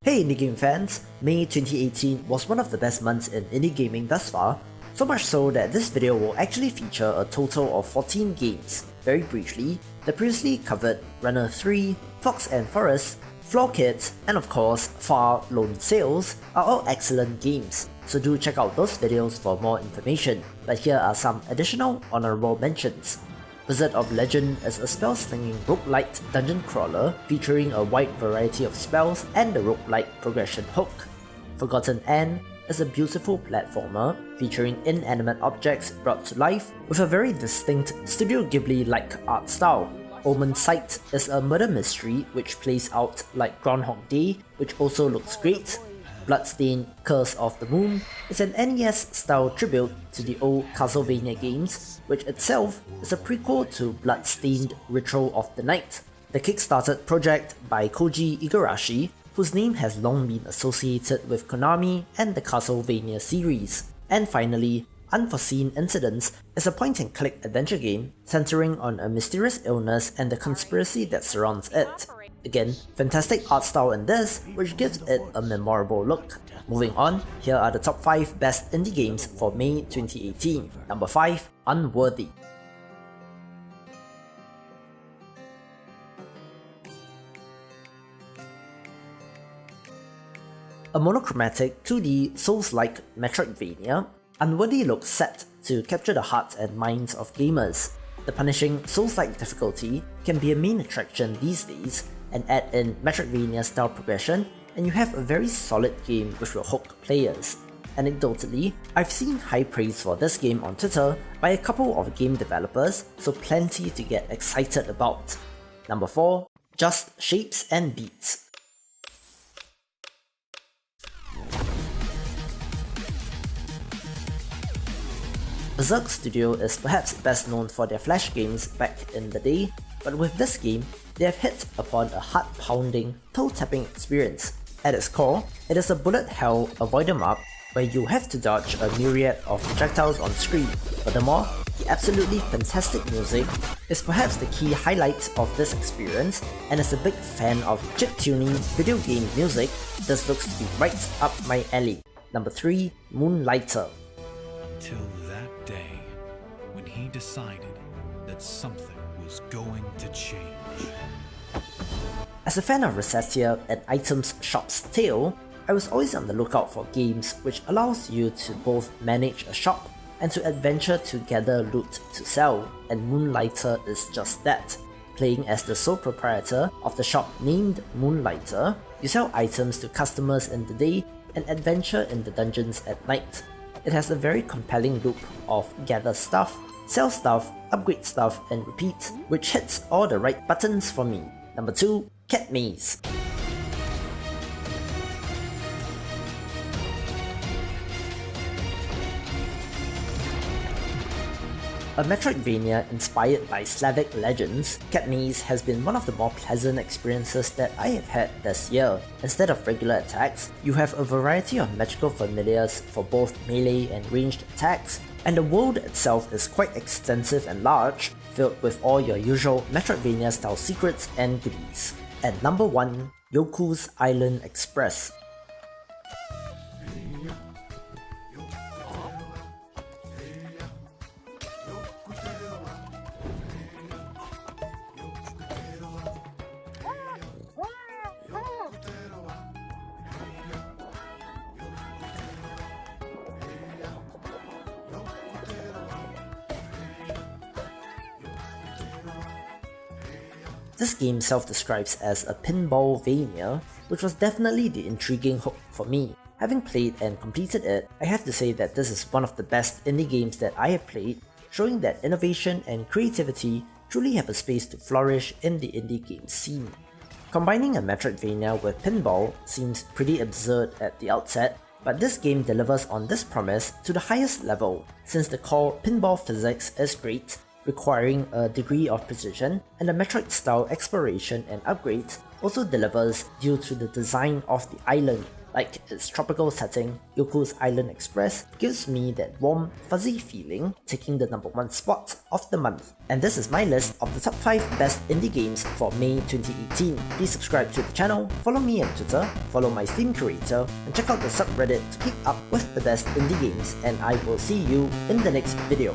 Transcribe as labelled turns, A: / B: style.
A: Hey indie game fans, May 2018 was one of the best months in indie gaming thus far, so much so that this video will actually feature a total of 14 games. Very briefly, the previously covered Runner 3, Fox and Forest, Floor Kids, and of course, Far Lone Sails are all excellent games, so do check out those videos for more information, but here are some additional honourable mentions. Wizard of Legend is a spell-slinging roguelite dungeon crawler featuring a wide variety of spells and the roguelite progression hook. Forgotten End is a beautiful platformer featuring inanimate objects brought to life with a very distinct Studio Ghibli-like art style. Omen Sight is a murder mystery which plays out like Groundhog Day, which also looks great. Bloodstained Curse of the Moon is an NES-style tribute to the old Castlevania games, which itself is a prequel to Bloodstained Ritual of the Night, the kickstarted project by Koji Igarashi, whose name has long been associated with Konami and the Castlevania series. And finally, Unforeseen Incidents is a point-and-click adventure game centering on a mysterious illness and the conspiracy that surrounds it. Again, fantastic art style in this, which gives it a memorable look. Moving on, here are the top 5 best indie games for May 2018. Number 5, Unworthy. A monochromatic 2D Souls-like Metroidvania, Unworthy looks set to capture the hearts and minds of gamers. The punishing Souls-like difficulty can be a main attraction these days, and add in Metroidvania-style progression, and you have a very solid game which will hook players. Anecdotally, I've seen high praise for this game on Twitter by a couple of game developers, so plenty to get excited about. Number 4, Just Shapes and Beats. Berserk Studio is perhaps best known for their Flash games back in the day, but with this game, they have hit upon a heart-pounding, toe-tapping experience. At its core, it is a bullet hell avoid 'em up where you have to dodge a myriad of projectiles on screen. Furthermore, the absolutely fantastic music is perhaps the key highlight of this experience, and as a big fan of chip-tuning video game music, this looks to be right up my alley. Number 3, Moonlighter.
B: Till that day, when he decided that something was going to change.
A: As a fan of Resetia and Items Shop's Tale, I was always on the lookout for games which allows you to both manage a shop and to adventure to gather loot to sell, and Moonlighter is just that. Playing as the sole proprietor of the shop named Moonlighter, you sell items to customers in the day and adventure in the dungeons at night. It has a very compelling loop of gather stuff, sell stuff, upgrade stuff, and repeat, which hits all the right buttons for me. Number 2, Cat Maze. A Metroidvania inspired by Slavic legends, Cat Maze has been one of the more pleasant experiences that I have had this year. Instead of regular attacks, you have a variety of magical familiars for both melee and ranged attacks, and the world itself is quite extensive and large, filled with all your usual Metroidvania-style secrets and goodies. At number 1, Yoku's Island Express. This game self-describes as a pinball-vania, which was definitely the intriguing hook for me. Having played and completed it, I have to say that this is one of the best indie games that I have played, showing that innovation and creativity truly have a space to flourish in the indie game scene. Combining a Metroidvania with pinball seems pretty absurd at the outset, but this game delivers on this promise to the highest level, since the core pinball physics is great, requiring a degree of precision, and the Metroid-style exploration and upgrades also delivers due to the design of the island. Like its tropical setting, Yoko's Island Express gives me that warm, fuzzy feeling, taking the #1 spot of the month. And this is my list of the top 5 best indie games for May 2018. Please subscribe to the channel, follow me on Twitter, follow my Steam curator, and check out the subreddit to keep up with the best indie games, and I will see you in the next video.